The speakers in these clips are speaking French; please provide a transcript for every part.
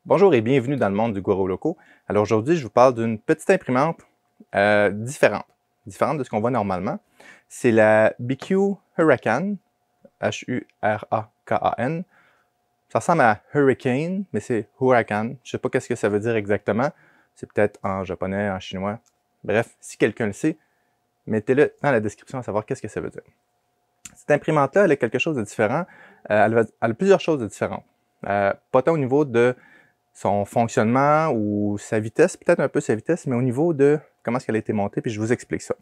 Bonjour et bienvenue dans le monde du Goro Loco. Alors aujourd'hui, je vous parle d'une petite imprimante différente de ce qu'on voit normalement. C'est la BQ Huracan, Hurakan. Ça ressemble à Hurricane, mais c'est Huracan. Je ne sais pas qu'est-ce que ça veut dire exactement. C'est peut-être en japonais, en chinois. Bref, si quelqu'un le sait, mettez-le dans la description à savoir qu'est-ce que ça veut dire. Cette imprimante-là, elle a quelque chose de différent. Elle a plusieurs choses de différentes. Pas tant au niveau de son fonctionnement ou sa vitesse, peut-être un peu sa vitesse, mais au niveau de comment est-ce qu'elle a été montée, puis je vous explique ça.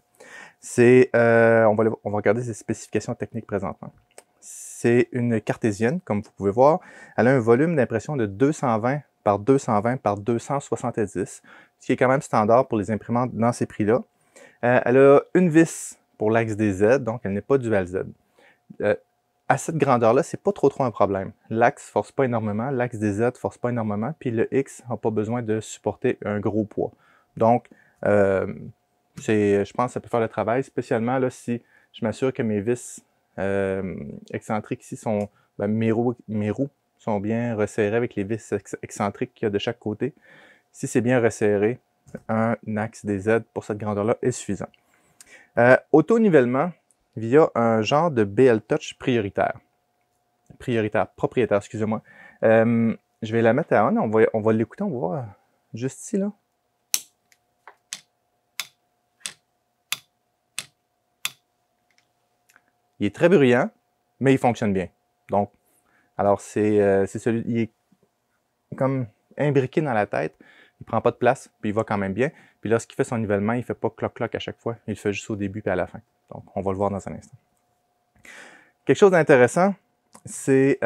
On va regarder ses spécifications techniques présentement. C'est une cartésienne, comme vous pouvez voir. Elle a un volume d'impression de 220 par 220 par 270, ce qui est quand même standard pour les imprimantes dans ces prix-là. Elle a une vis pour l'axe des Z, donc elle n'est pas dual Z. À cette grandeur-là, c'est pas trop un problème. L'axe force pas énormément, l'axe des Z force pas énormément, puis le X n'a pas besoin de supporter un gros poids. Donc, je pense que ça peut faire le travail, spécialement là, si je m'assure que mes vis excentriques ici sont, mes roues sont bien resserrées avec les vis excentriques qu'il y a de chaque côté. Si c'est bien resserré, un axe des Z pour cette grandeur-là est suffisant. Auto-nivellement via un genre de BL Touch propriétaire, excusez-moi. Je vais la mettre à on, on va l'écouter, on va voir juste ici, là. Il est très bruyant, mais il fonctionne bien. Donc, alors c'est celui, il est comme imbriqué dans la tête, il prend pas de place, puis il va quand même bien. Puis lorsqu'il fait son nivellement, il fait pas cloc-cloc à chaque fois, il le fait juste au début puis à la fin. Donc, on va le voir dans un instant. Quelque chose d'intéressant, c'est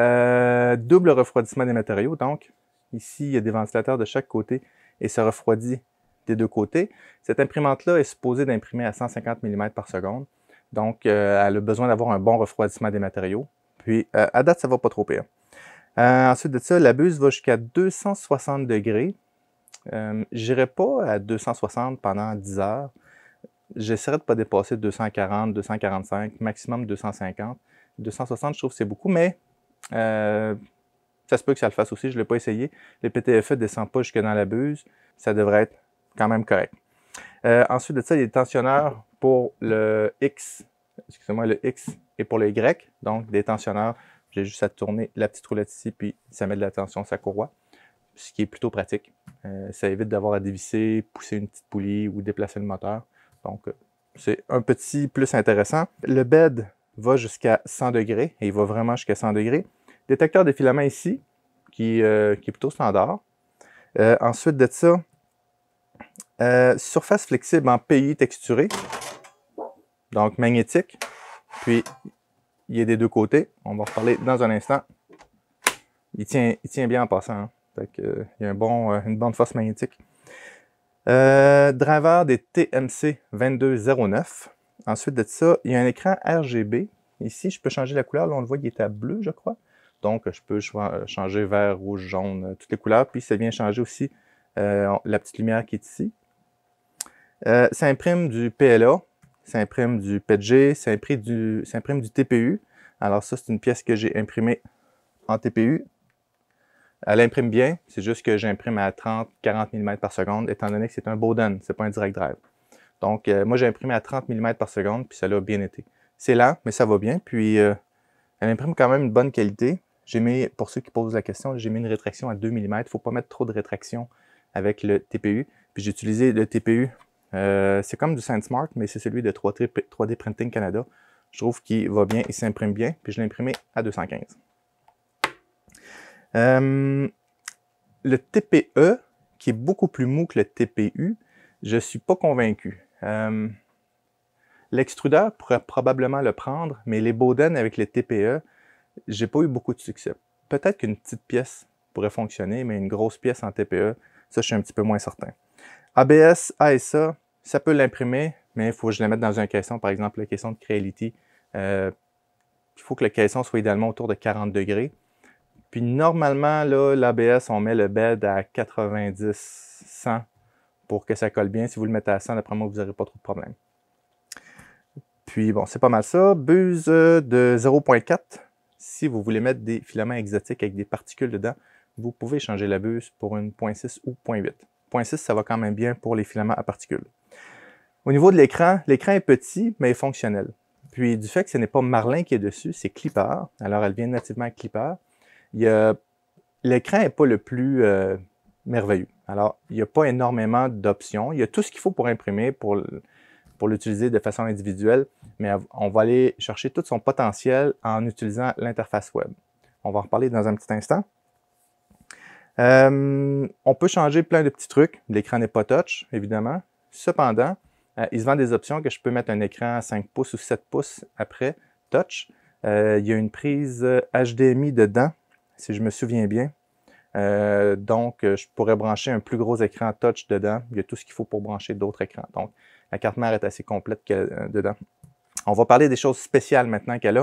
double refroidissement des matériaux. Donc, ici, il y a des ventilateurs de chaque côté et ça refroidit des deux côtés. Cette imprimante-là est supposée d'imprimer à 150 mm par seconde. Donc, elle a besoin d'avoir un bon refroidissement des matériaux. Puis, à date, ça va pas trop pire. Ensuite de ça, la buse va jusqu'à 260 degrés. J'irai pas à 260 pendant 10 heures. J'essaierai de ne pas dépasser 240, 245, maximum 250. 260, je trouve que c'est beaucoup, mais ça se peut que ça le fasse aussi. Je ne l'ai pas essayé. Le PTFE ne descend pas jusque dans la buse. Ça devrait être quand même correct. Ensuite de ça, il y a des tensionneurs pour le X. Excusez-moi, le X et pour le Y. Donc, des tensionneurs. J'ai juste à tourner la petite roulette ici, puis ça met de la tension sur sa courroie. Ce qui est plutôt pratique. Ça évite d'avoir à dévisser, pousser une petite poulie ou déplacer le moteur. Donc, c'est un petit plus intéressant. Le bed va jusqu'à 100 degrés et il va vraiment jusqu'à 100 degrés. Détecteur de filament ici, qui est plutôt standard. Ensuite de ça, surface flexible en PI texturé, donc magnétique. Puis, il est des deux côtés. On va en reparler dans un instant. Il tient bien en passant. Hein. Fait que, il y a une bonne force magnétique. Driver des TMC 2209. Ensuite de ça, il y a un écran RGB. Ici, je peux changer la couleur. Là, on le voit, il est à bleu, je crois. Donc, je peux changer vert, rouge, jaune, toutes les couleurs. Puis, ça vient changer aussi la petite lumière qui est ici. Ça imprime du PLA, ça imprime du PETG, ça imprime du TPU. Alors ça, c'est une pièce que j'ai imprimée en TPU. Elle imprime bien, c'est juste que j'imprime à 30-40 mm par seconde, étant donné que c'est un Bowden, c'est pas un direct drive. Donc, moi, j'ai imprimé à 30 mm par seconde, puis ça l'a bien été. C'est lent, mais ça va bien, puis elle imprime quand même une bonne qualité. J'ai mis, pour ceux qui posent la question, j'ai mis une rétraction à 2 mm. Il ne faut pas mettre trop de rétraction avec le TPU. Puis j'ai utilisé le TPU, c'est comme du SandSmart, mais c'est celui de 3D Printing Canada. Je trouve qu'il va bien, il s'imprime bien, puis je l'ai imprimé à 215. Le TPE, qui est beaucoup plus mou que le TPU, je ne suis pas convaincu. L'extrudeur pourrait probablement le prendre, mais les Bowden avec le TPE, j'ai pas eu beaucoup de succès. Peut-être qu'une petite pièce pourrait fonctionner, mais une grosse pièce en TPE, ça, je suis un petit peu moins certain. ABS, ASA, ça peut l'imprimer, mais il faut que je la mette dans un caisson, par exemple, le caisson de Creality. Il faut que le caisson soit idéalement autour de 40 degrés. Puis normalement, là, l'ABS, on met le bed à 90, 100 pour que ça colle bien. Si vous le mettez à 100, d'après moi, vous n'aurez pas trop de problème. Puis bon, c'est pas mal ça. Buse de 0.4. Si vous voulez mettre des filaments exotiques avec des particules dedans, vous pouvez changer la buse pour une 0.6 ou 0.8. 0.6, ça va quand même bien pour les filaments à particules. Au niveau de l'écran est petit, mais fonctionnel. Puis du fait que ce n'est pas Marlin qui est dessus, c'est Klipper. Alors elle vient nativement avec Klipper. L'écran n'est pas le plus merveilleux. Alors, il n'y a pas énormément d'options. Il y a tout ce qu'il faut pour imprimer, pour l'utiliser de façon individuelle, mais on va aller chercher tout son potentiel en utilisant l'interface web. On va en reparler dans un petit instant. On peut changer plein de petits trucs. L'écran n'est pas touch, évidemment. Cependant, il se vend des options que je peux mettre un écran à 5 pouces ou 7 pouces après touch. Il y a une prise HDMI dedans, si je me souviens bien. Donc, je pourrais brancher un plus gros écran touch dedans. Il y a tout ce qu'il faut pour brancher d'autres écrans. Donc, la carte mère est assez complète dedans. On va parler des choses spéciales maintenant qu'elle a.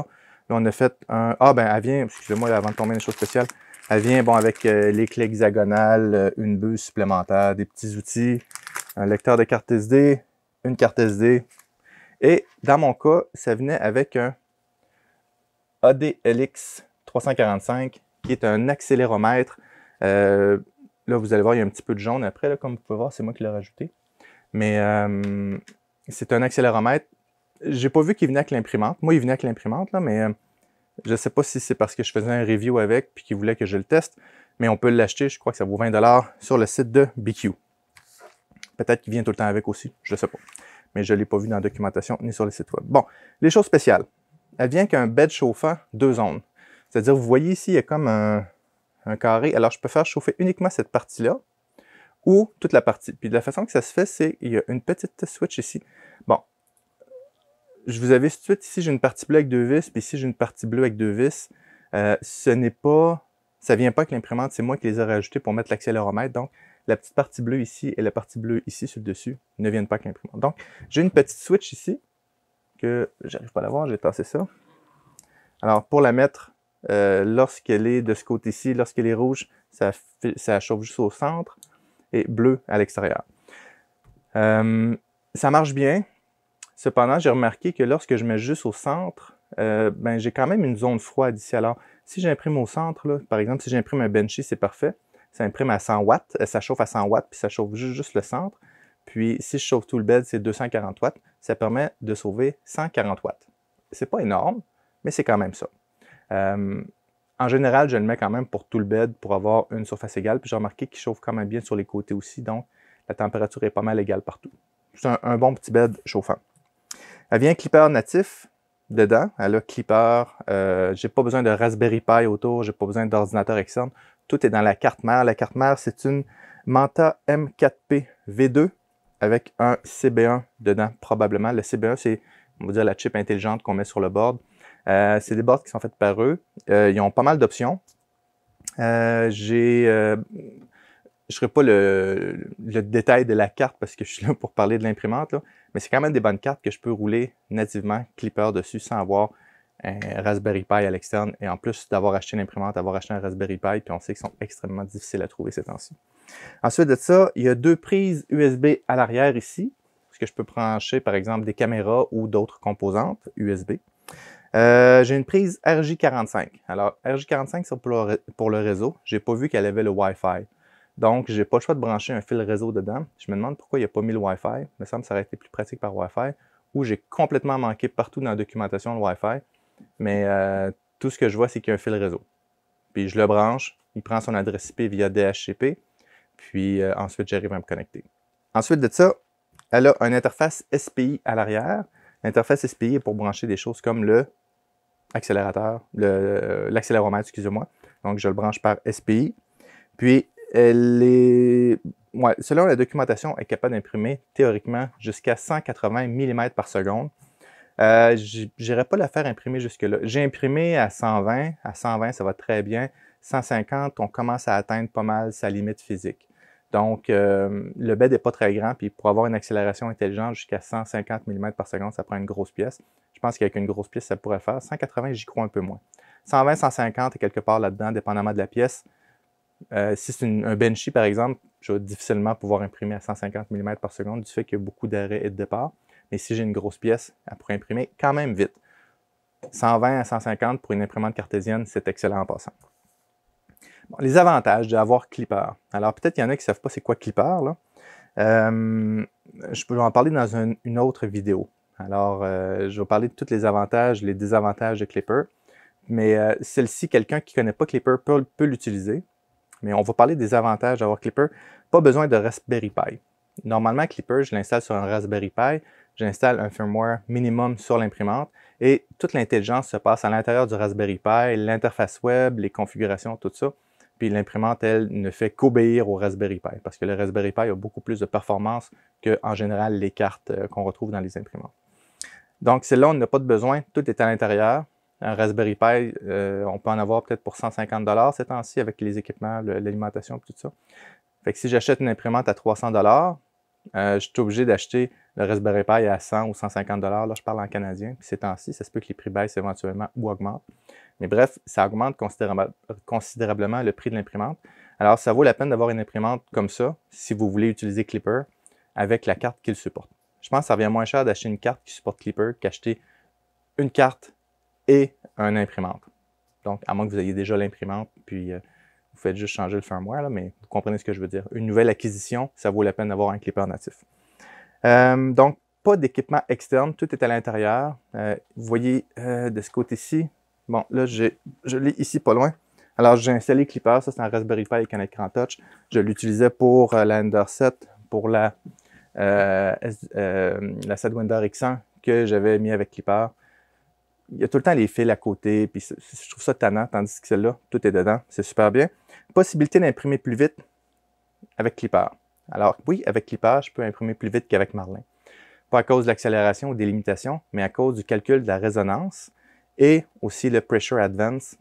Là, on a fait un... Ah, ben, elle vient, excusez-moi, avant de tomber dans les choses spéciales, elle vient, bon, avec les clés hexagonales, une buse supplémentaire, des petits outils, un lecteur de carte SD, une carte SD. Et dans mon cas, ça venait avec un ADLX 345, qui est un accéléromètre. Là, vous allez voir, il y a un petit peu de jaune après, là, comme vous pouvez voir, c'est moi qui l'ai rajouté. Mais c'est un accéléromètre. J'ai pas vu qu'il venait avec l'imprimante. Moi, il venait avec l'imprimante, là, mais je ne sais pas si c'est parce que je faisais un review avec puis qu'il voulait que je le teste. Mais on peut l'acheter, je crois que ça vaut 20 $ sur le site de BQ. Peut-être qu'il vient tout le temps avec aussi, je ne sais pas. Mais je ne l'ai pas vu dans la documentation ni sur le site web. Bon, les choses spéciales. Elle vient avec un bed chauffant 2 zones. C'est-à-dire, vous voyez ici, il y a comme un carré. Alors, je peux faire chauffer uniquement cette partie-là ou toute la partie. Puis de la façon que ça se fait, c'est qu'il y a une petite switch ici. Bon, je vous avais tout de suite ici, j'ai une partie bleue avec 2 vis, puis ici, j'ai une partie bleue avec 2 vis. Ce n'est pas... Ça ne vient pas avec l'imprimante, c'est moi qui les ai rajoutées pour mettre l'accéléromètre. Donc, la petite partie bleue ici et la partie bleue ici sur le dessus ne viennent pas avec l'imprimante. Donc, j'ai une petite switch ici, que j'arrive pas à la voir, j'ai tassé ça. Alors, pour la mettre, lorsqu'elle est de ce côté-ci, lorsqu'elle est rouge, ça chauffe juste au centre et bleu à l'extérieur. Ça marche bien. Cependant, j'ai remarqué que lorsque je mets juste au centre, ben, j'ai quand même une zone froide ici. Alors, si j'imprime au centre, là, par exemple, si j'imprime un Benchy, c'est parfait. Ça imprime à 100 watts, ça chauffe à 100 watts, puis ça chauffe juste le centre. Puis, si je chauffe tout le bed, c'est 240 watts. Ça permet de sauver 140 watts. C'est pas énorme, mais c'est quand même ça. En général, je le mets quand même pour tout le bed pour avoir une surface égale. Puis j'ai remarqué qu'il chauffe quand même bien sur les côtés aussi. Donc, la température est pas mal égale partout. C'est un bon petit bed chauffant. Elle vient Klipper natif dedans. Elle a Klipper. J'ai pas besoin de Raspberry Pi autour. J'ai pas besoin d'ordinateur externe. Tout est dans la carte mère. La carte mère, c'est une Manta M4P V2 avec un CB1 dedans, probablement. Le CB1, c'est, on va dire, la chip intelligente qu'on met sur le board. C'est des boards qui sont faites par eux. Ils ont pas mal d'options. Je ne ferai pas le détail de la carte parce que je suis là pour parler de l'imprimante, mais c'est quand même des bonnes cartes que je peux rouler nativement Klipper dessus sans avoir un Raspberry Pi à l'externe. Et en plus d'avoir acheté l'imprimante, avoir acheté un Raspberry Pi, puis on sait qu'ils sont extrêmement difficiles à trouver ces temps-ci. Ensuite de ça, il y a 2 prises USB à l'arrière ici, parce que je peux brancher par exemple des caméras ou d'autres composantes USB. J'ai une prise RJ45. Alors, RJ45, c'est pour le réseau. Je n'ai pas vu qu'elle avait le Wi-Fi. Donc, je n'ai pas le choix de brancher un fil réseau dedans. Je me demande pourquoi il n'y a pas mis le Wi-Fi. Il me semble que ça aurait été plus pratique par Wi-Fi. Ou j'ai complètement manqué partout dans la documentation le Wi-Fi. Mais tout ce que je vois, c'est qu'il y a un fil réseau. Puis je le branche. Il prend son adresse IP via DHCP. Puis ensuite, j'arrive à me connecter. Ensuite de ça, elle a une interface SPI à l'arrière. L'interface SPI est pour brancher des choses comme le accélérateur, l'accéléromètre, excusez-moi. Donc, je le branche par SPI. Puis, selon la documentation, elle est capable d'imprimer théoriquement jusqu'à 180 mm par seconde. Je n'irai pas la faire imprimer jusque-là. J'ai imprimé à 120. À 120, ça va très bien. 150, on commence à atteindre pas mal sa limite physique. Donc, le bed n'est pas très grand, puis pour avoir une accélération intelligente jusqu'à 150 mm par seconde, ça prend une grosse pièce. Je pense qu'avec une grosse pièce, ça pourrait faire. 180, j'y crois un peu moins. 120, 150 est quelque part là-dedans, dépendamment de la pièce. Si c'est un Benchy, par exemple, je vais difficilement pouvoir imprimer à 150 mm par seconde du fait qu'il y a beaucoup d'arrêts et de départ. Mais si j'ai une grosse pièce, elle pourrait imprimer quand même vite. 120 à 150 pour une imprimante cartésienne, c'est excellent en passant. Bon, les avantages d'avoir Clipper. Alors, peut-être qu'il y en a qui ne savent pas c'est quoi Clipper, là. Je peux en parler dans une autre vidéo. Alors, je vais parler de tous les avantages, les désavantages de Clipper. Mais celle-ci, quelqu'un qui ne connaît pas Clipper peut l'utiliser. Mais on va parler des avantages d'avoir Clipper. Pas besoin de Raspberry Pi. Normalement, Clipper, je l'installe sur un Raspberry Pi. J'installe un firmware minimum sur l'imprimante et toute l'intelligence se passe à l'intérieur du Raspberry Pi, l'interface web, les configurations, tout ça. Puis l'imprimante, elle, ne fait qu'obéir au Raspberry Pi parce que le Raspberry Pi a beaucoup plus de performance que, en général, les cartes qu'on retrouve dans les imprimantes. Donc, celle-là, on n'a pas de besoin. Tout est à l'intérieur. Un Raspberry Pi, on peut en avoir peut-être pour 150 $ ces temps-ci avec les équipements, l'alimentation et tout ça. Fait que si j'achète une imprimante à 300 $, je suis obligé d'acheter le Raspberry Pi à 100 ou 150 $. Là, je parle en canadien. Puis ces temps-ci, ça se peut que les prix baissent éventuellement ou augmentent. Mais bref, ça augmente considérablement le prix de l'imprimante. Alors, ça vaut la peine d'avoir une imprimante comme ça si vous voulez utiliser Clipper avec la carte qu'il supporte. Je pense que ça revient moins cher d'acheter une carte qui supporte Clipper qu'acheter une carte et une imprimante. Donc, à moins que vous ayez déjà l'imprimante, puis vous faites juste changer le firmware, là, mais vous comprenez ce que je veux dire. Une nouvelle acquisition, ça vaut la peine d'avoir un Clipper natif. Donc, pas d'équipement externe, tout est à l'intérieur. Vous voyez de ce côté-ci, bon, là, je l'ai ici pas loin. Alors, j'ai installé Clipper, ça c'est un Raspberry Pi avec un écran touch. Je l'utilisais pour la Ender 7, pour la Sidewinder X100 que j'avais mis avec Clipper. Il y a tout le temps les fils à côté, puis je trouve ça tannant, tandis que celle-là, tout est dedans, c'est super bien. Possibilité d'imprimer plus vite avec Clipper. Alors oui, avec Clipper, je peux imprimer plus vite qu'avec Marlin. Pas à cause de l'accélération ou des limitations, mais à cause du calcul de la résonance et aussi le Pressure Advance,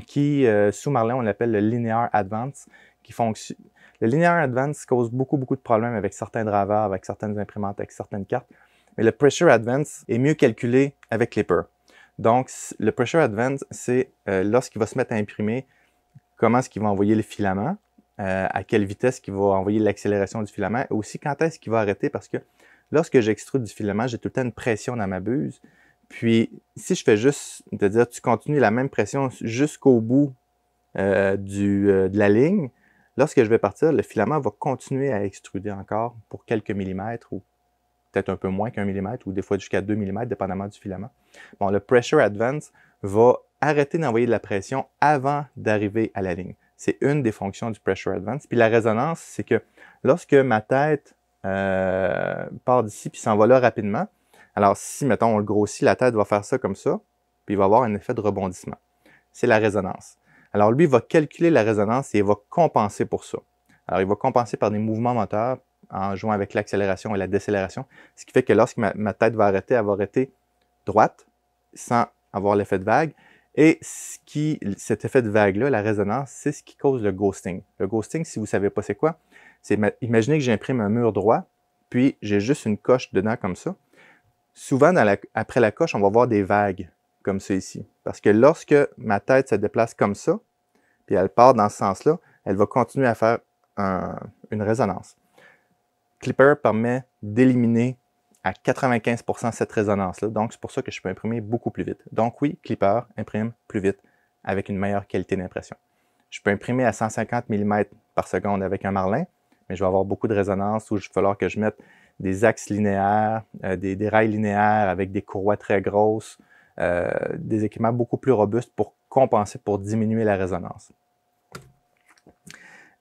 qui, sous Marlin, on l'appelle le Linear Advance, qui fonctionne. Le Linear Advance cause beaucoup de problèmes avec certains drivers, avec certaines imprimantes, avec certaines cartes. Mais le Pressure Advance est mieux calculé avec Clipper. Donc, le Pressure Advance, c'est lorsqu'il va se mettre à imprimer, comment est-ce qu'il va envoyer le filament, à quelle vitesse il va envoyer l'accélération du filament, et aussi quand est-ce qu'il va arrêter, parce que lorsque j'extrude du filament, j'ai tout le temps une pression dans ma buse. Puis, si je fais juste, c'est-à-dire tu continues la même pression jusqu'au bout de la ligne, lorsque je vais partir, le filament va continuer à extruder encore pour quelques millimètres ou peut-être un peu moins qu'un millimètre ou des fois jusqu'à 2 mm, dépendamment du filament. Bon, le Pressure Advance va arrêter d'envoyer de la pression avant d'arriver à la ligne. C'est une des fonctions du Pressure Advance. Puis la résonance, c'est que lorsque ma tête part d'ici puis s'en va là rapidement, alors si, mettons, on le grossit, la tête va faire ça comme ça, puis il va avoir un effet de rebondissement. C'est la résonance. Alors lui, il va calculer la résonance et il va compenser pour ça. Alors il va compenser par des mouvements moteurs en jouant avec l'accélération et la décélération, ce qui fait que lorsque ma tête va arrêter, elle va arrêter droite, sans avoir l'effet de vague. Et cet effet de vague-là, la résonance, c'est ce qui cause le ghosting. Le ghosting, si vous ne savez pas c'est quoi, c'est imaginez que j'imprime un mur droit, puis j'ai juste une coche dedans comme ça. Souvent, après la coche, on va voir des vagues comme ça ici. Parce que lorsque ma tête se déplace comme ça, puis elle part dans ce sens-là, elle va continuer à faire une résonance. Clipper permet d'éliminer à 95% cette résonance-là. Donc, c'est pour ça que je peux imprimer beaucoup plus vite. Donc oui, Clipper imprime plus vite avec une meilleure qualité d'impression. Je peux imprimer à 150 mm par seconde avec un Marlin, mais je vais avoir beaucoup de résonance où il va falloir que je mette des axes linéaires, des rails linéaires avec des courroies très grosses, des équipements beaucoup plus robustes pour compenser, pour diminuer la résonance.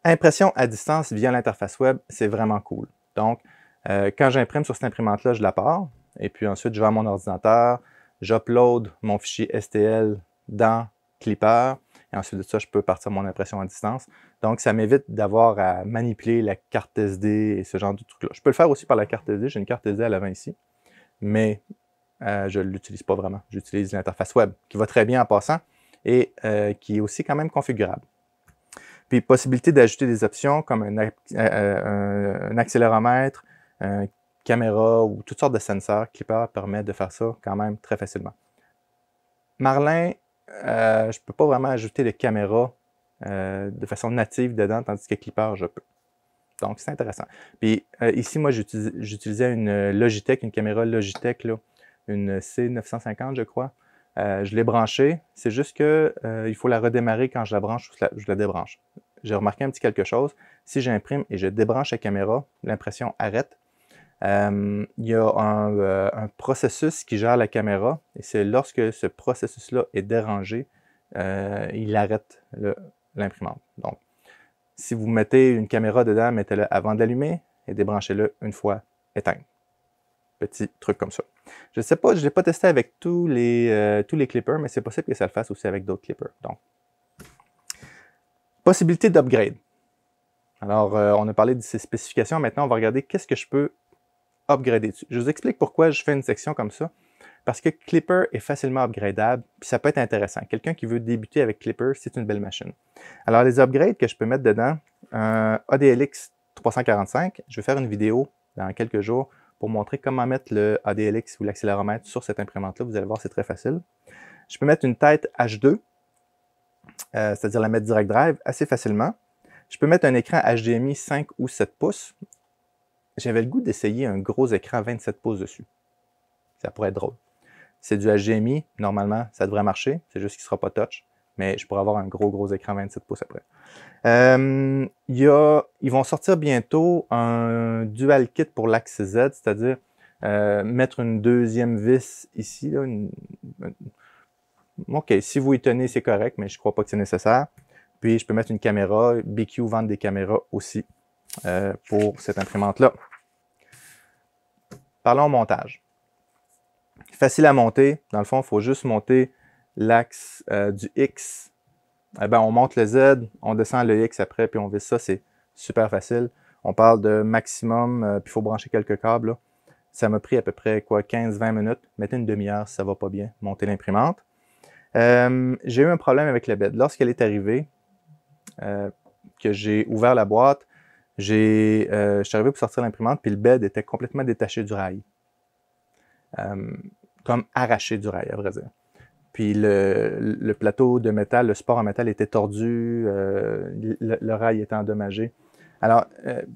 Impression à distance via l'interface web, c'est vraiment cool. Donc, quand j'imprime sur cette imprimante-là, je la pars. Et puis ensuite, je vais à mon ordinateur, j'upload mon fichier STL dans Clipper. Et ensuite de ça, je peux partir mon impression à distance. Donc, ça m'évite d'avoir à manipuler la carte SD et ce genre de trucs-là. Je peux le faire aussi par la carte SD. J'ai une carte SD à l'avant ici. Mais je ne l'utilise pas vraiment. J'utilise l'interface web, qui va très bien en passant et qui est aussi quand même configurable. Puis, possibilité d'ajouter des options comme un accéléromètre, une caméra ou toutes sortes de sensors. Clipper permet de faire ça quand même très facilement. Marlin, je ne peux pas vraiment ajouter de caméra de façon native dedans, tandis que Clipper, je peux. Donc, c'est intéressant. Puis ici, moi, j'utilisais une Logitech, une caméra Logitech, là, une C950, je crois. Je l'ai branchée, c'est juste que il faut la redémarrer quand je la branche ou je la débranche. J'ai remarqué un petit quelque chose. Si j'imprime et je débranche la caméra, l'impression arrête. Il y a un processus qui gère la caméra et c'est lorsque ce processus-là est dérangé, il arrête l'imprimante. Donc, si vous mettez une caméra dedans, mettez-le avant d'allumer et débranchez-le une fois éteint. Petit truc comme ça. Je ne sais pas, je ne l'ai pas testé avec tous les clippers, mais c'est possible que ça le fasse aussi avec d'autres clippers. Donc, possibilité d'upgrade. Alors, on a parlé de ces spécifications. Maintenant, on va regarder qu'est-ce que je peux upgrader dessus. Je vous explique pourquoi je fais une section comme ça. Parce que Clipper est facilement upgradable, puis ça peut être intéressant. Quelqu'un qui veut débuter avec Clipper, c'est une belle machine. Alors, les upgrades que je peux mettre dedans, un ADLX 345, je vais faire une vidéo dans quelques jours pour montrer comment mettre le ADLX ou l'accéléromètre sur cette imprimante-là. Vous allez voir, c'est très facile. Je peux mettre une tête H2, c'est-à-dire la mettre direct drive, assez facilement. Je peux mettre un écran HDMI 5 ou 7 pouces. J'avais le goût d'essayer un gros écran 27 pouces dessus. Ça pourrait être drôle. C'est du HDMI, normalement, ça devrait marcher. C'est juste qu'il ne sera pas touch. Mais je pourrais avoir un gros écran 27 pouces après. Ils vont sortir bientôt un dual kit pour l'axe Z, c'est-à-dire mettre une deuxième vis ici. Là, OK, si vous y tenez, c'est correct, mais je ne crois pas que c'est nécessaire. Puis, je peux mettre une caméra. BQ vend des caméras aussi pour cette imprimante-là. Parlons montage. Facile à monter. Dans le fond, il faut juste monter l'axe du X. Eh bien, on monte le Z, on descend le X après, puis on visse ça. C'est super facile. On parle de maximum, puis il faut brancher quelques câbles. Là. Ça m'a pris à peu près 15-20 minutes. Mettez une demi-heure si ça ne va pas bien. Monter l'imprimante. J'ai eu un problème avec la bed. Lorsqu'elle est arrivée, que j'ai ouvert la boîte, je suis arrivé pour sortir l'imprimante, puis le bed était complètement détaché du rail. Comme arraché du rail, à vrai dire. Puis le plateau de métal, le support en métal était tordu, le rail était endommagé. Alors,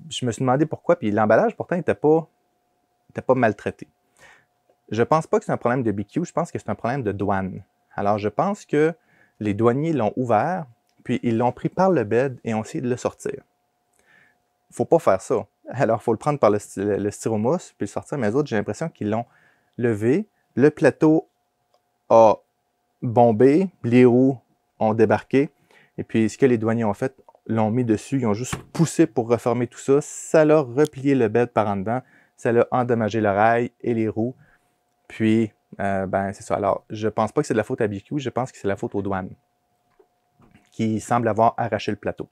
je me suis demandé pourquoi, puis l'emballage, pourtant, n'était pas maltraité. Je pense pas que c'est un problème de BQ, je pense que c'est un problème de douane. Alors, je pense que les douaniers l'ont ouvert, puis ils l'ont pris par le bed et ont essayé de le sortir. Il ne faut pas faire ça. Alors, il faut le prendre par le styromousse, puis le sortir, mais les autres, j'ai l'impression qu'ils l'ont levé. Le plateau a bombé, les roues ont débarqué, et puis ce que les douaniers ont fait, l'ont mis dessus, ils ont juste poussé pour refermer tout ça, ça l'a replié le bed par en dedans, ça l'a endommagé le rail et les roues, puis, ben c'est ça. Alors, je pense pas que c'est de la faute à BQ, je pense que c'est la faute aux douanes, qui semblent avoir arraché le plateau.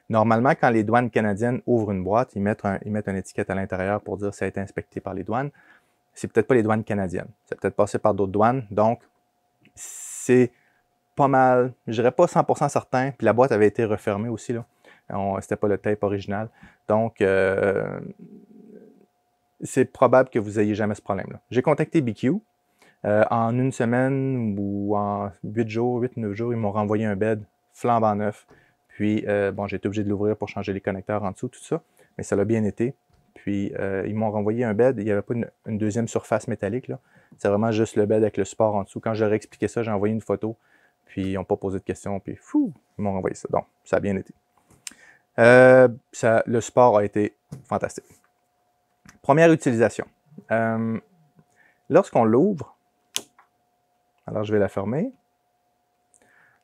Normalement, quand les douanes canadiennes ouvrent une boîte, ils mettent une étiquette à l'intérieur pour dire que ça a été inspecté par les douanes. C'est peut-être pas les douanes canadiennes. C'est peut-être passé par d'autres douanes. Donc, c'est pas mal, je dirais pas 100% certain. Puis la boîte avait été refermée aussi. C'était pas le tape original. Donc, c'est probable que vous n'ayez jamais ce problème-là. J'ai contacté BQ. En une semaine ou en 8 jours, 8-9 jours, ils m'ont renvoyé un bed flambant neuf. Puis, bon, j'ai été obligé de l'ouvrir pour changer les connecteurs en dessous, tout ça. Mais ça l'a bien été. Puis, ils m'ont renvoyé un bed. Il n'y avait pas une deuxième surface métallique. C'est vraiment juste le bed avec le support en dessous. Quand j'aurais expliqué ça, j'ai envoyé une photo. Puis, ils n'ont pas posé de questions. Puis, fou, ils m'ont renvoyé ça. Donc, ça a bien été. Le support a été fantastique. Première utilisation. Lorsqu'on l'ouvre, alors je vais la fermer.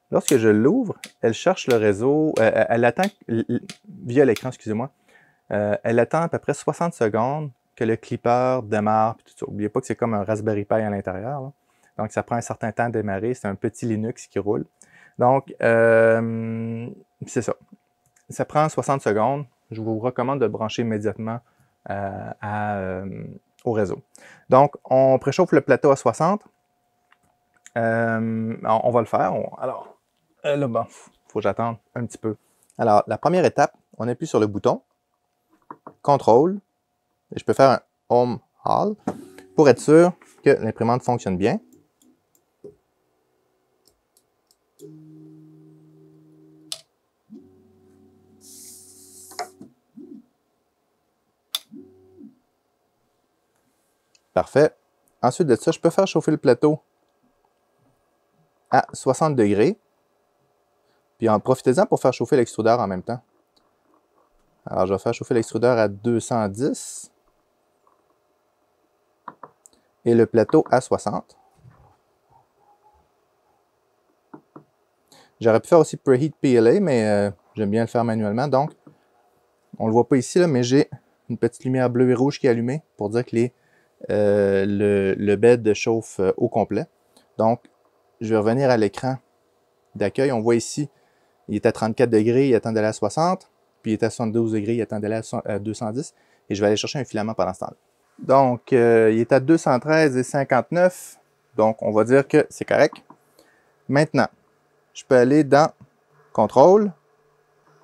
Lorsque je l'ouvre, elle cherche le réseau, elle attend, via l'écran, excusez-moi, elle attend à peu près 60 secondes que le clipper démarre. Puis tout ça. N'oubliez pas que c'est comme un Raspberry Pi à l'intérieur. Là. Donc, ça prend un certain temps à démarrer. C'est un petit Linux qui roule. Donc, c'est ça. Ça prend 60 secondes. Je vous recommande de le brancher immédiatement au réseau. Donc, on préchauffe le plateau à 60. On va le faire. Alors, là, bon, faut que j'attende un petit peu. Alors, la première étape, on appuie sur le bouton Contrôle. Et je peux faire un Home All pour être sûr que l'imprimante fonctionne bien. Parfait. Ensuite de ça, je peux faire chauffer le plateau à 60 degrés. Puis profitez-en pour faire chauffer l'extrudeur en même temps. Alors, je vais faire chauffer l'extrudeur à 210 et le plateau à 60. J'aurais pu faire aussi Preheat PLA, mais j'aime bien le faire manuellement. Donc, on ne le voit pas ici, là, mais j'ai une petite lumière bleue et rouge qui est allumée pour dire que le bed chauffe au complet. Donc, je vais revenir à l'écran d'accueil. On voit ici, il est à 34 degrés, il attend d'aller à 60. Puis il est à 72 degrés, il attend d'aller à 210. Et je vais aller chercher un filament pendant ce temps-là. Donc, il est à 213,59. Donc, on va dire que c'est correct. Maintenant, je peux aller dans Contrôle.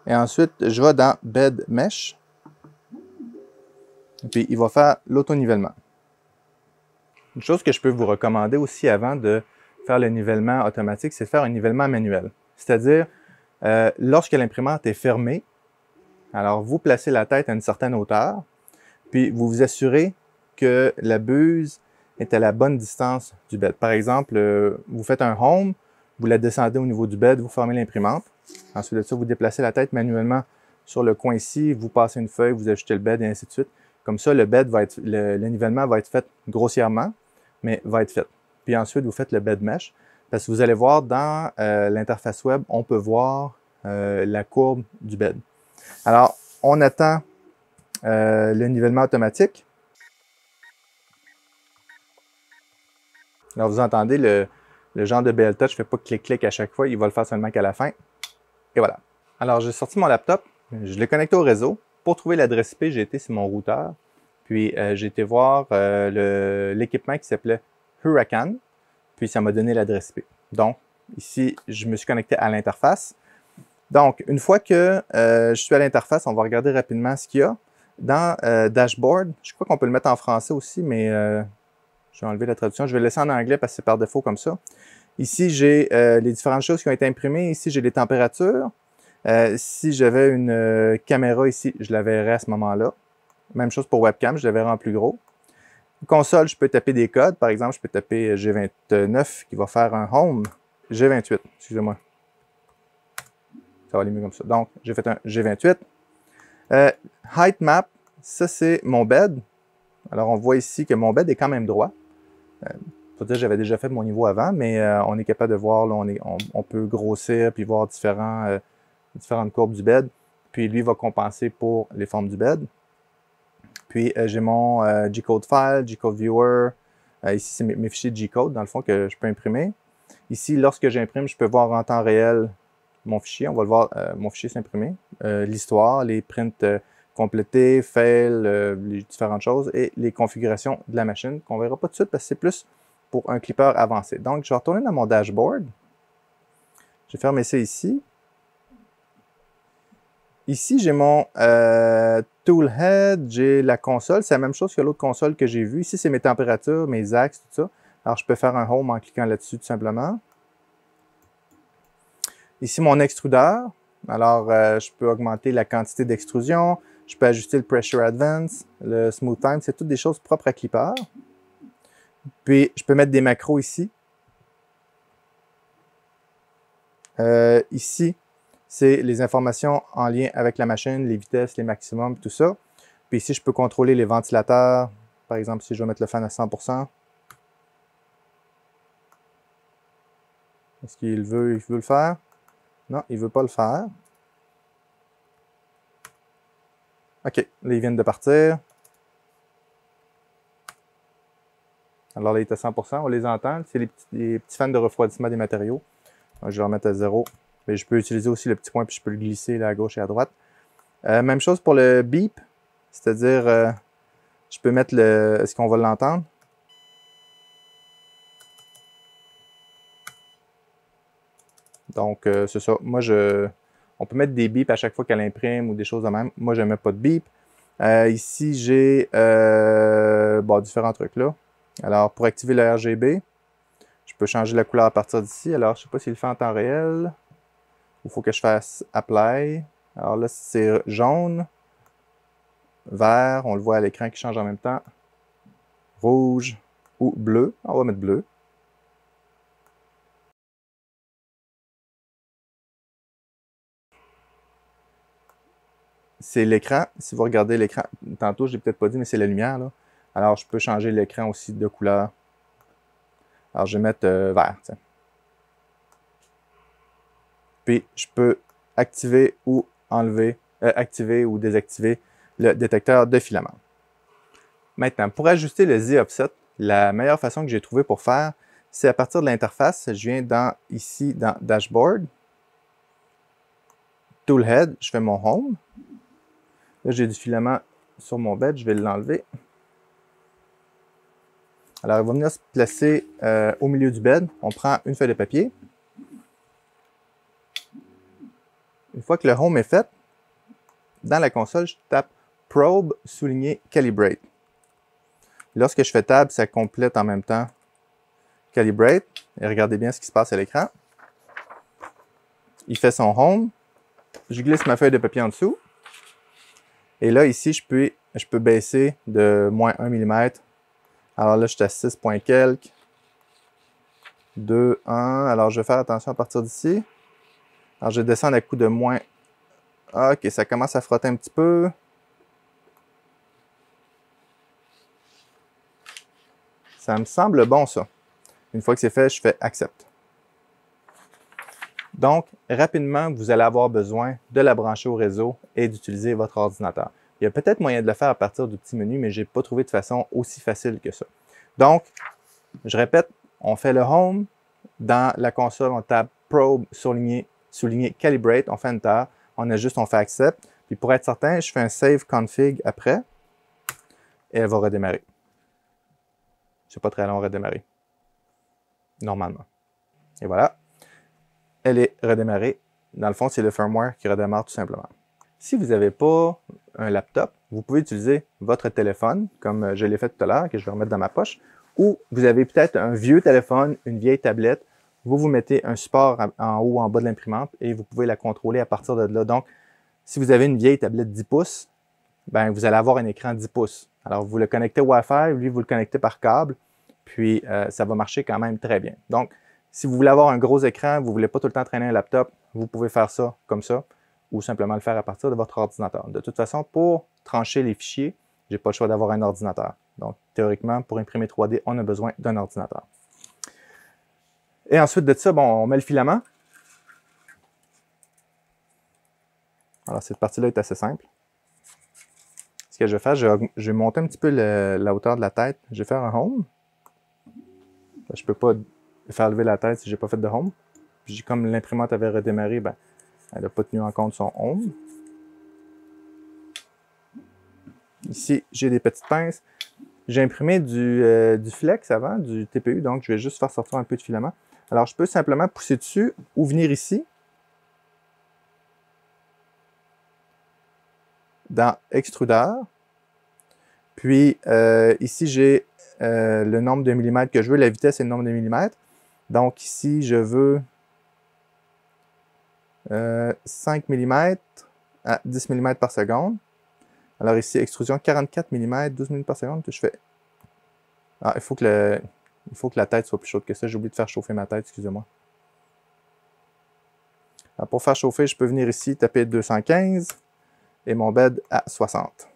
Et ensuite, je vais dans Bed Mesh. Puis, il va faire l'auto-nivellement. Une chose que je peux vous recommander aussi avant de faire le nivellement automatique, c'est de faire un nivellement manuel. C'est-à-dire, lorsque l'imprimante est fermée, alors vous placez la tête à une certaine hauteur, puis vous vous assurez que la buse est à la bonne distance du bed. Par exemple, vous faites un home, vous la descendez au niveau du bed, vous fermez l'imprimante. Ensuite de ça, vous déplacez la tête manuellement sur le coin ici, vous passez une feuille, vous ajustez le bed et ainsi de suite. Comme ça, le nivellement va être fait grossièrement, mais va être fait. Puis ensuite, vous faites le bed mesh. Parce que vous allez voir dans l'interface web, on peut voir la courbe du bed. Alors, on attend le nivellement automatique. Alors, vous entendez le genre de BL Touch ne fait pas clic-clic à chaque fois, il va le faire seulement qu'à la fin. Et voilà. Alors, j'ai sorti mon laptop, je l'ai connecté au réseau. Pour trouver l'adresse IP, j'ai été sur mon routeur. Puis, j'ai été voir l'équipement qui s'appelait Huracan. Puis, ça m'a donné l'adresse IP. Donc, ici, je me suis connecté à l'interface. Donc, une fois que je suis à l'interface, on va regarder rapidement ce qu'il y a. Dans Dashboard, je crois qu'on peut le mettre en français aussi, mais je vais enlever la traduction. Je vais le laisser en anglais parce que c'est par défaut comme ça. Ici, j'ai les différentes choses qui ont été imprimées. Ici, j'ai les températures. Si j'avais une caméra ici, je la verrais à ce moment-là. Même chose pour webcam, je la verrais en plus gros. Console, je peux taper des codes. Par exemple, je peux taper G29 qui va faire un home. G28, excusez-moi. Ça va aller mieux comme ça. Donc, j'ai fait un G28. Height map, ça c'est mon bed. Alors, on voit ici que mon bed est quand même droit. Faut dire que j'avais déjà fait mon niveau avant, mais on est capable de voir, là, on peut grossir puis voir différentes courbes du bed. Puis lui va compenser pour les formes du bed. Puis j'ai mon G-Code File, G-Code Viewer. Ici, c'est mes fichiers G-Code, dans le fond, que je peux imprimer. Ici, lorsque j'imprime, je peux voir en temps réel mon fichier. On va le voir, mon fichier s'imprimer. L'histoire, les prints complétés, fail, les différentes choses et les configurations de la machine qu'on ne verra pas tout de suite parce que c'est plus pour un clipper avancé. Donc, je vais retourner dans mon dashboard. Je vais fermer ça ici. Ici, j'ai mon Toolhead, j'ai la console. C'est la même chose que l'autre console que j'ai vue. Ici, c'est mes températures, mes axes, tout ça. Alors, je peux faire un home en cliquant là-dessus tout simplement. Ici, mon extrudeur. Alors, je peux augmenter la quantité d'extrusion. Je peux ajuster le Pressure Advance, le Smooth Time. C'est toutes des choses propres à Clipper. Puis, je peux mettre des macros ici. Ici, c'est les informations en lien avec la machine, les vitesses, les maximums, tout ça. Puis ici, je peux contrôler les ventilateurs. Par exemple, si je veux mettre le fan à 100%. Est-ce qu'il veut le faire? Non, il ne veut pas le faire. OK, là, ils viennent de partir. Alors là, il est à 100%, on les entend. C'est les petits fans de refroidissement des matériaux. Donc, je vais remettre à 0. Mais je peux utiliser aussi le petit point, puis je peux le glisser là, à gauche et à droite. Même chose pour le beep, c'est-à-dire, je peux mettre le... Est-ce qu'on va l'entendre? Donc, c'est ça. Moi, on peut mettre des bips à chaque fois qu'elle imprime ou des choses de même. Moi, je ne mets pas de bip. Ici, j'ai différents trucs là. Alors, pour activer le RGB, je peux changer la couleur à partir d'ici. Alors, je ne sais pas s'il le fait en temps réel. Il faut que je fasse Apply. Alors là, c'est jaune, vert. On le voit à l'écran qui change en même temps. Rouge ou bleu. On va mettre bleu. c'est l'écran. Si vous regardez l'écran, tantôt, je l'ai peut-être pas dit, mais c'est la lumière, là. Alors, je peux changer l'écran aussi de couleur. Alors, je vais mettre vert, tiens. Puis, je peux activer ou enlever, activer ou désactiver le détecteur de filament. Maintenant, pour ajuster le Z-Offset, la meilleure façon que j'ai trouvé pour faire, c'est à partir de l'interface. Je viens ici dans Dashboard, Toolhead, je fais mon Home. Là, j'ai du filament sur mon bed, je vais l'enlever. Alors, il va venir se placer au milieu du bed. On prend une feuille de papier. Une fois que le Home est fait, dans la console, je tape Probe, souligné Calibrate. Lorsque je fais Tab, ça complète en même temps Calibrate. Et regardez bien ce qui se passe à l'écran. Il fait son Home. Je glisse ma feuille de papier en dessous. Et là, ici, je peux baisser de moins 1 mm. Alors là, je suis à 6 points quelques. 2, 1. Alors, je vais faire attention à partir d'ici. Alors, je descends à coup de moins. OK, ça commence à frotter un petit peu. Ça me semble bon, ça. Une fois que c'est fait, je fais Accept. Donc, rapidement, vous allez avoir besoin de la brancher au réseau et d'utiliser votre ordinateur. Il y a peut-être moyen de le faire à partir du petit menu, mais je n'ai pas trouvé de façon aussi facile que ça. Donc, je répète, on fait le Home. Dans la console, on tape Probe, souligné Calibrate, on fait Enter, on ajuste, on fait Accept. Puis pour être certain, je fais un Save Config après et elle va redémarrer. C'est pas très long à redémarrer, normalement. Et voilà, elle est redémarrée. Dans le fond, c'est le firmware qui redémarre tout simplement. Si vous n'avez pas un laptop, vous pouvez utiliser votre téléphone, comme je l'ai fait tout à l'heure, que je vais remettre dans ma poche, ou vous avez peut-être un vieux téléphone, une vieille tablette, vous mettez un support en haut ou en bas de l'imprimante et vous pouvez la contrôler à partir de là. Donc, si vous avez une vieille tablette 10 pouces, ben, vous allez avoir un écran 10 pouces. Alors, vous le connectez au Wi-Fi, lui, vous le connectez par câble, puis ça va marcher quand même très bien. Donc, si vous voulez avoir un gros écran, vous ne voulez pas tout le temps traîner un laptop, vous pouvez faire ça comme ça, ou simplement le faire à partir de votre ordinateur. De toute façon, pour trancher les fichiers, je n'ai pas le choix d'avoir un ordinateur. Donc, théoriquement, pour imprimer 3D, on a besoin d'un ordinateur. Et ensuite de ça, bon, on met le filament. Alors, cette partie-là est assez simple. Ce que je vais faire, je vais monter un petit peu la hauteur de la tête. Je vais faire un Home. Je ne peux pas faire lever la tête si je n'ai pas fait de Home. Puis comme l'imprimante avait redémarré, ben, elle n'a pas tenu en compte son Home. Ici, j'ai des petites pinces. J'ai imprimé du flex avant, du TPU, donc je vais juste faire sortir un peu de filament. Alors, je peux simplement pousser dessus ou venir ici dans Extrudeur. Puis, ici, j'ai le nombre de millimètres que je veux, la vitesse et le nombre de millimètres. Donc, ici, je veux 5 mm à 10 mm par seconde. Alors ici, extrusion 44 mm, 12 minutes par seconde. Je fais... Ah, il faut que la tête soit plus chaude que ça. J'ai oublié de faire chauffer ma tête, excusez-moi. Pour faire chauffer, je peux venir ici, taper 215 et mon bed à 60.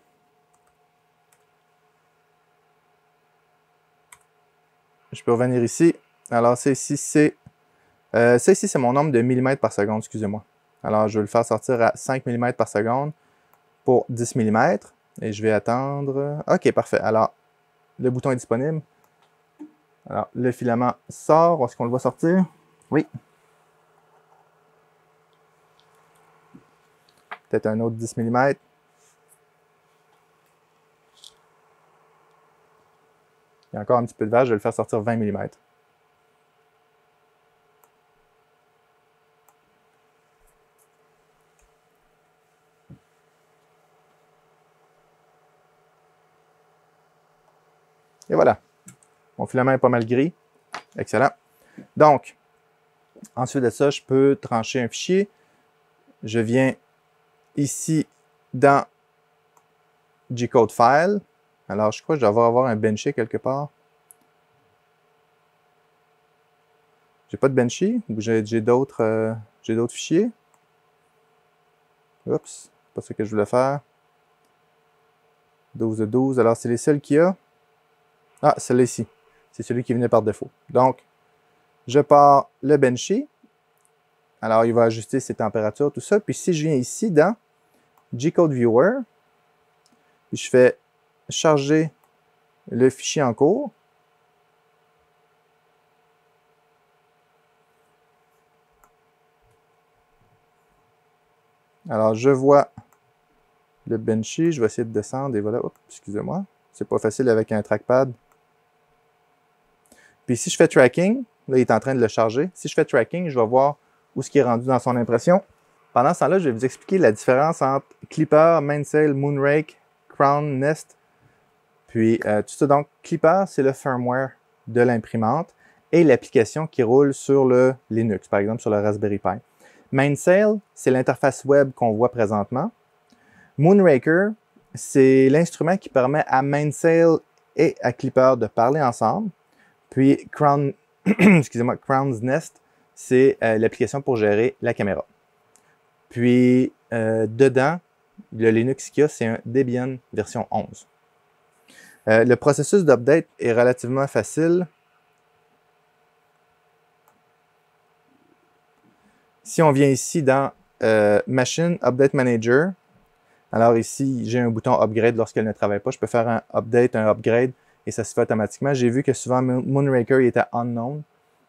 Je peux revenir ici. Alors, ça ici, c'est mon nombre de millimètres par seconde, excusez-moi. Alors, je vais le faire sortir à 5 mm par seconde pour 10 mm. Et je vais attendre... OK, parfait. Alors, le bouton est disponible. Alors, le filament sort. Est-ce qu'on le voit sortir? Oui. Peut-être un autre 10 mm. Il y a encore un petit peu de verre. Je vais le faire sortir 20 mm. Et voilà. Mon filament est pas mal gris. Excellent. Donc, ensuite de ça, je peux trancher un fichier. Je viens ici dans G-Code File. Alors, je crois que je dois avoir un Benchy quelque part. J'ai pas de Benchy ou j'ai d'autres fichiers. Oups. C'est pas ce que je voulais faire. 12 de 12. Alors, c'est les seuls qu'il y a. Ah, celui-là ici. C'est celui qui venait par défaut. Donc, je pars le Benchy. Alors, il va ajuster ses températures, tout ça. Puis, si je viens ici dans G-Code Viewer, puis je fais charger le fichier en cours. Alors, je vois le Benchy. Je vais essayer de descendre et voilà. Oups, excusez-moi. C'est pas facile avec un trackpad. Puis, si je fais tracking, là, il est en train de le charger. Si je fais tracking, je vais voir où ce qui est rendu dans son impression. Pendant ce temps-là, je vais vous expliquer la différence entre Clipper, Mainsail, Moonrake, Crown, Nest. Puis, tout ça. Donc, Clipper, c'est le firmware de l'imprimante et l'application qui roule sur le Linux, par exemple sur le Raspberry Pi. Mainsail, c'est l'interface web qu'on voit présentement. Moonraker, c'est l'instrument qui permet à Mainsail et à Clipper de parler ensemble. Puis Crown, excusez-moi, Crown's Nest, c'est l'application pour gérer la caméra. Puis dedans, le Linux qu'il y a, c'est un Debian version 11. Le processus d'update est relativement facile. Si on vient ici dans Machine Update Manager, alors ici, j'ai un bouton Upgrade lorsqu'elle ne travaille pas. Je peux faire un Update, un Upgrade, et ça se fait automatiquement. J'ai vu que souvent Moonraker était Unknown,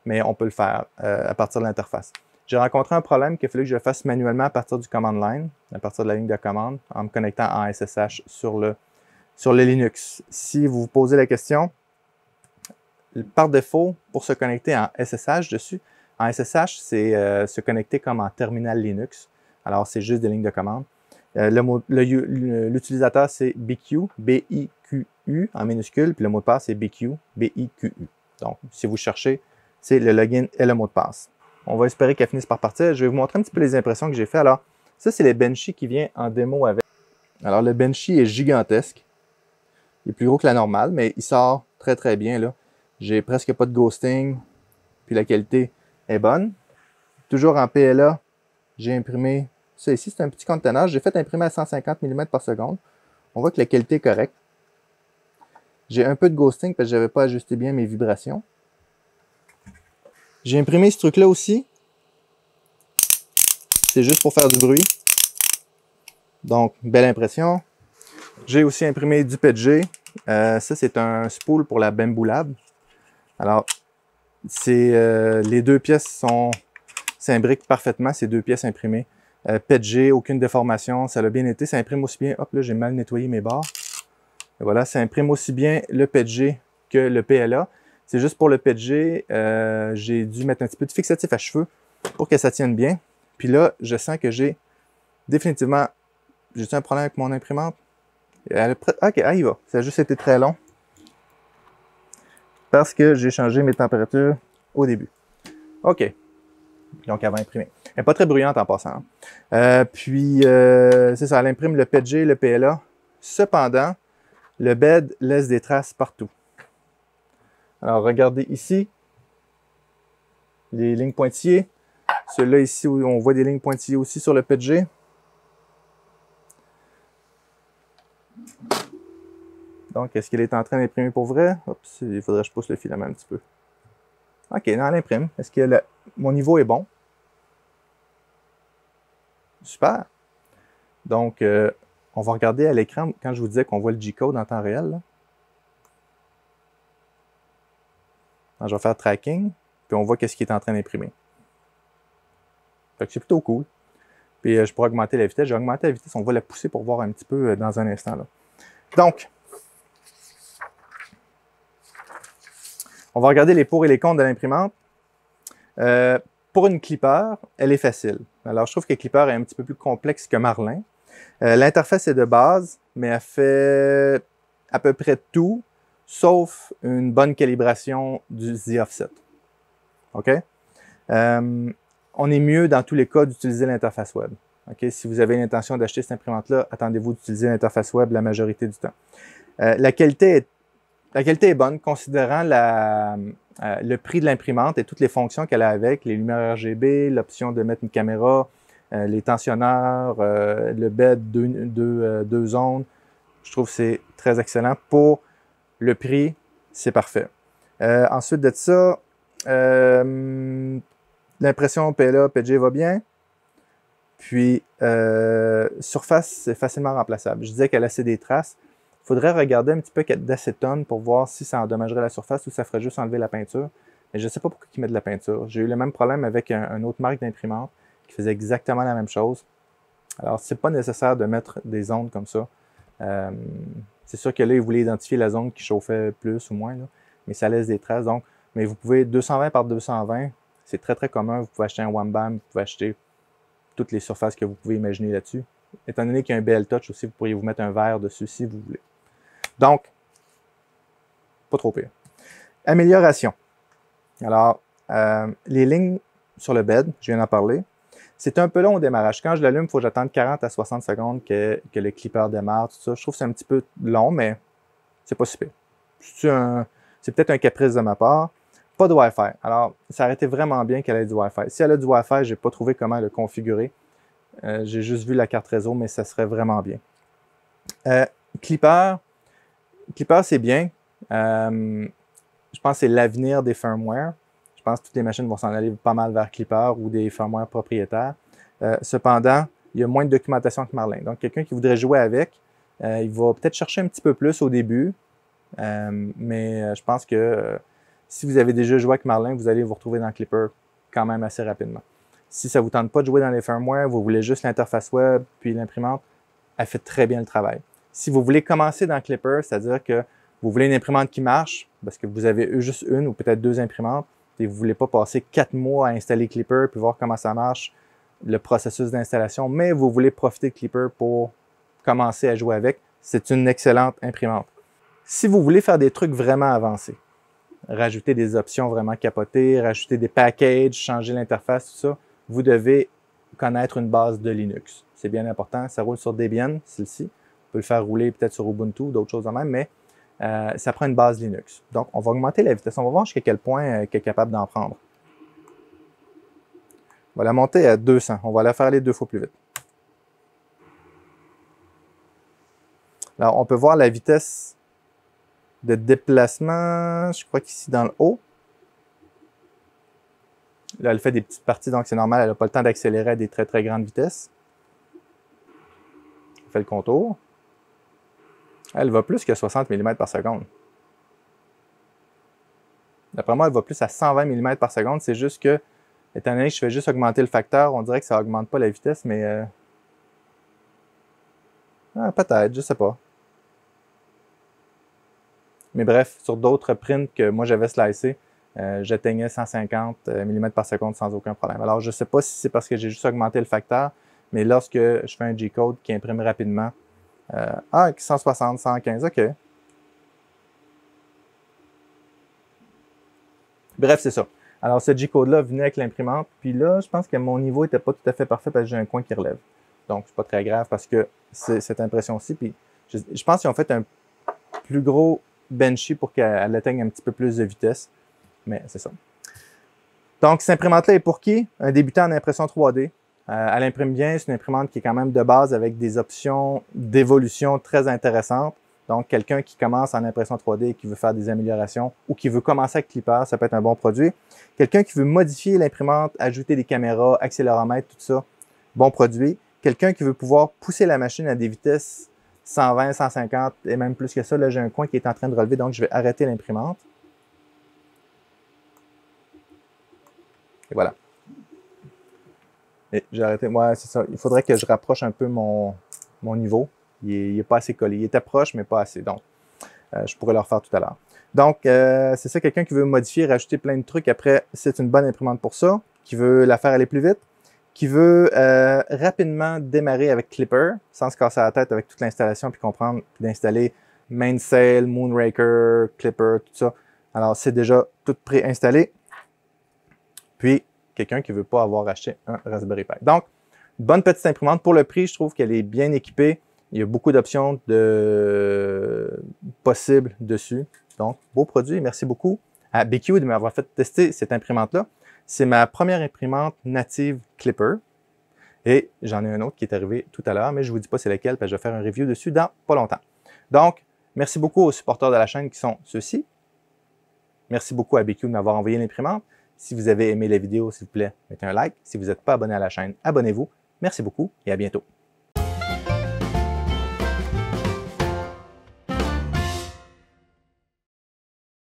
mais on peut le faire à partir de l'interface. J'ai rencontré un problème qu'il a fallu que je le fasse manuellement à partir du command line, à partir de la ligne de commande, en me connectant en SSH sur le Linux. Si vous vous posez la question, par défaut, pour se connecter en SSH dessus, en SSH, c'est se connecter comme en terminal Linux. Alors, c'est juste des lignes de commande. L'utilisateur, c'est BQ, B-I-Q-U en minuscule, puis le mot de passe, c'est BQ, B-I-Q-U. Donc, si vous cherchez, c'est le login et le mot de passe. On va espérer qu'elle finisse par partir. Je vais vous montrer un petit peu les impressions que j'ai fait. Alors, ça, c'est le Benchy qui vient en démo avec. Alors, le Benchy est gigantesque. Il est plus gros que la normale, mais il sort très, très bien, là. J'ai presque pas de ghosting, puis la qualité est bonne. Toujours en PLA, j'ai imprimé. Ça ici, c'est un petit conteneur. J'ai fait imprimer à 150 mm par seconde. On voit que la qualité est correcte. J'ai un peu de ghosting parce que je n'avais pas ajusté bien mes vibrations. J'ai imprimé ce truc-là aussi. C'est juste pour faire du bruit. Donc, belle impression. J'ai aussi imprimé du PETG. Ça, c'est un spool pour la Bamboo Lab. Alors, les deux pièces s'imbriquent parfaitement, ces deux pièces imprimées. PETG, aucune déformation, ça l'a bien été. Ça imprime aussi bien. Hop, là, j'ai mal nettoyé mes barres. Et voilà, ça imprime aussi bien le PETG que le PLA. C'est juste pour le PETG, j'ai dû mettre un petit peu de fixatif à cheveux pour que ça tienne bien. Puis là, je sens que j'ai définitivement... J'ai-tu un problème avec mon imprimante? Ok, il va. Ça a juste été très long. Parce que j'ai changé mes températures au début. OK. Donc, elle va imprimer. Elle n'est pas très bruyante en passant. C'est ça, elle imprime le PETG, le PLA. Cependant, le bed laisse des traces partout. Alors, regardez ici. Les lignes pointillées. Celui-là ici, où on voit des lignes pointillées aussi sur le PETG. Donc, est-ce qu'il est en train d'imprimer pour vrai? Oups, il faudrait que je pousse le filament un petit peu. OK, non, elle imprime. Est-ce que mon niveau est bon? Super. Donc, on va regarder à l'écran quand je vous disais qu'on voit le G-code en temps réel. Là. Alors, je vais faire tracking, puis on voit qu'est-ce qui est en train d'imprimer. Fait que c'est plutôt cool. Puis, je pourrais augmenter la vitesse. J'ai augmenté la vitesse, on va la pousser pour voir un petit peu dans un instant. Là. Donc, on va regarder les pour et les contre de l'imprimante. Pour une Clipper, elle est facile. Alors, je trouve que Clipper est un petit peu plus complexe que Marlin. L'interface est de base, mais elle fait à peu près tout, sauf une bonne calibration du Z-Offset. OK? On est mieux dans tous les cas d'utiliser l'interface web. OK? Si vous avez l'intention d'acheter cette imprimante-là, attendez-vous d'utiliser l'interface web la majorité du temps. La qualité est bonne, considérant le prix de l'imprimante et toutes les fonctions qu'elle a avec, les lumières RGB, l'option de mettre une caméra, les tensionneurs, le bed deux zones. Je trouve que c'est très excellent. Pour le prix, c'est parfait. Ensuite de ça, l'impression PLA, PG va bien. Puis, surface, c'est facilement remplaçable. Je disais qu'elle laissait des traces. Il faudrait regarder un petit peu d'acétone pour voir si ça endommagerait la surface ou ça ferait juste enlever la peinture. Mais je ne sais pas pourquoi ils mettent de la peinture. J'ai eu le même problème avec une autre marque d'imprimante qui faisait exactement la même chose. Alors, c'est pas nécessaire de mettre des ondes comme ça. C'est sûr que là, ils voulaient identifier la zone qui chauffait plus ou moins, là, mais ça laisse des traces. Donc, mais vous pouvez 220 par 220, c'est très très commun. Vous pouvez acheter un One Bam, vous pouvez acheter toutes les surfaces que vous pouvez imaginer là-dessus. Étant donné qu'il y a un BL Touch aussi, vous pourriez vous mettre un verre dessus si vous voulez. Donc, pas trop pire. Amélioration. Alors, les lignes sur le bed, je viens d'en parler. C'est un peu long au démarrage. Quand je l'allume, il faut que j'attende 40 à 60 secondes que le clipper démarre, tout ça. Je trouve que c'est un petit peu long, mais c'est pas super. C'est peut-être un caprice de ma part. Pas de Wi-Fi. Alors, ça aurait été vraiment bien qu'elle ait du Wi-Fi. Si elle a du Wi-Fi, je n'ai pas trouvé comment le configurer. J'ai juste vu la carte réseau, mais ça serait vraiment bien. Clipper, c'est bien. Je pense que c'est l'avenir des firmware. Je pense que toutes les machines vont s'en aller pas mal vers Clipper ou des firmware propriétaires. Cependant, il y a moins de documentation que Marlin. Donc, quelqu'un qui voudrait jouer avec, il va peut-être chercher un petit peu plus au début. Mais je pense que si vous avez déjà joué avec Marlin, vous allez vous retrouver dans Clipper quand même assez rapidement. Si ça ne vous tente pas de jouer dans les firmware, vous voulez juste l'interface web puis l'imprimante, elle fait très bien le travail. Si vous voulez commencer dans Clipper, c'est-à-dire que vous voulez une imprimante qui marche, parce que vous avez juste une ou peut-être deux imprimantes, et vous ne voulez pas passer 4 mois à installer Clipper puis voir comment ça marche, le processus d'installation, mais vous voulez profiter de Clipper pour commencer à jouer avec, c'est une excellente imprimante. Si vous voulez faire des trucs vraiment avancés, rajouter des options vraiment capotées, rajouter des packages, changer l'interface, tout ça, vous devez connaître une base de Linux. C'est bien important. Ça roule sur Debian, celle-ci. On peut le faire rouler peut-être sur Ubuntu, d'autres choses en même, mais ça prend une base Linux. Donc, on va augmenter la vitesse. On va voir jusqu'à quel point elle est capable d'en prendre. On va la monter à 200. On va la faire aller 2 fois plus vite. Alors, on peut voir la vitesse de déplacement, je crois qu'ici dans le haut. Là, elle fait des petites parties, donc c'est normal, elle n'a pas le temps d'accélérer à des très très grandes vitesses. On fait le contour. Elle va plus que 60 mm par seconde. D'après moi, elle va plus à 120 mm par seconde. C'est juste que, étant donné que je fais juste augmenter le facteur, on dirait que ça n'augmente pas la vitesse, mais peut-être, je ne sais pas. Mais bref, sur d'autres prints que moi j'avais slicé, j'atteignais 150 mm par seconde sans aucun problème. Alors, je ne sais pas si c'est parce que j'ai juste augmenté le facteur, mais lorsque je fais un G-code qui imprime rapidement, 160, 115, OK. Bref, c'est ça. Alors, ce G-code-là venait avec l'imprimante, puis là, je pense que mon niveau n'était pas tout à fait parfait parce que j'ai un coin qui relève. Donc, c'est pas très grave parce que c'est cette impression-ci, puis je pense qu'ils ont fait un plus gros benchy pour qu'elle atteigne un petit peu plus de vitesse. Mais c'est ça. Donc, cette imprimante-là est pour qui? Un débutant en impression 3D. Elle imprime bien. C'est une imprimante qui est quand même de base avec des options d'évolution très intéressantes. Donc, quelqu'un qui commence en impression 3D et qui veut faire des améliorations ou qui veut commencer avec Clipper, ça peut être un bon produit. Quelqu'un qui veut modifier l'imprimante, ajouter des caméras, accéléromètre, tout ça, bon produit. Quelqu'un qui veut pouvoir pousser la machine à des vitesses 120, 150 et même plus que ça. Là, j'ai un coin qui est en train de relever, donc je vais arrêter l'imprimante. Et voilà. Et j'ai arrêté. Ouais, c'est ça. Il faudrait que je rapproche un peu mon niveau. Il n'est pas assez collé. Il était proche, mais pas assez. Donc, je pourrais le refaire tout à l'heure. Donc, c'est ça, quelqu'un qui veut modifier, rajouter plein de trucs. Après, c'est une bonne imprimante pour ça. Qui veut la faire aller plus vite. Qui veut rapidement démarrer avec Clipper, sans se casser la tête avec toute l'installation, puis comprendre, puis d'installer Mainsail, Moonraker, Clipper, tout ça. Alors, c'est déjà tout préinstallé. Puis, quelqu'un qui ne veut pas avoir acheté un Raspberry Pi. Donc, bonne petite imprimante. Pour le prix, je trouve qu'elle est bien équipée. Il y a beaucoup d'options possibles dessus. Donc, beau produit. Merci beaucoup à BQ de m'avoir fait tester cette imprimante-là. C'est ma première imprimante native Clipper. Et j'en ai un autre qui est arrivé tout à l'heure, mais je ne vous dis pas c'est lequel, parce que je vais faire un review dessus dans pas longtemps. Donc, merci beaucoup aux supporters de la chaîne qui sont ceux-ci. Merci beaucoup à BQ de m'avoir envoyé l'imprimante. Si vous avez aimé la vidéo, s'il vous plaît, mettez un like. Si vous n'êtes pas abonné à la chaîne, abonnez-vous. Merci beaucoup et à bientôt.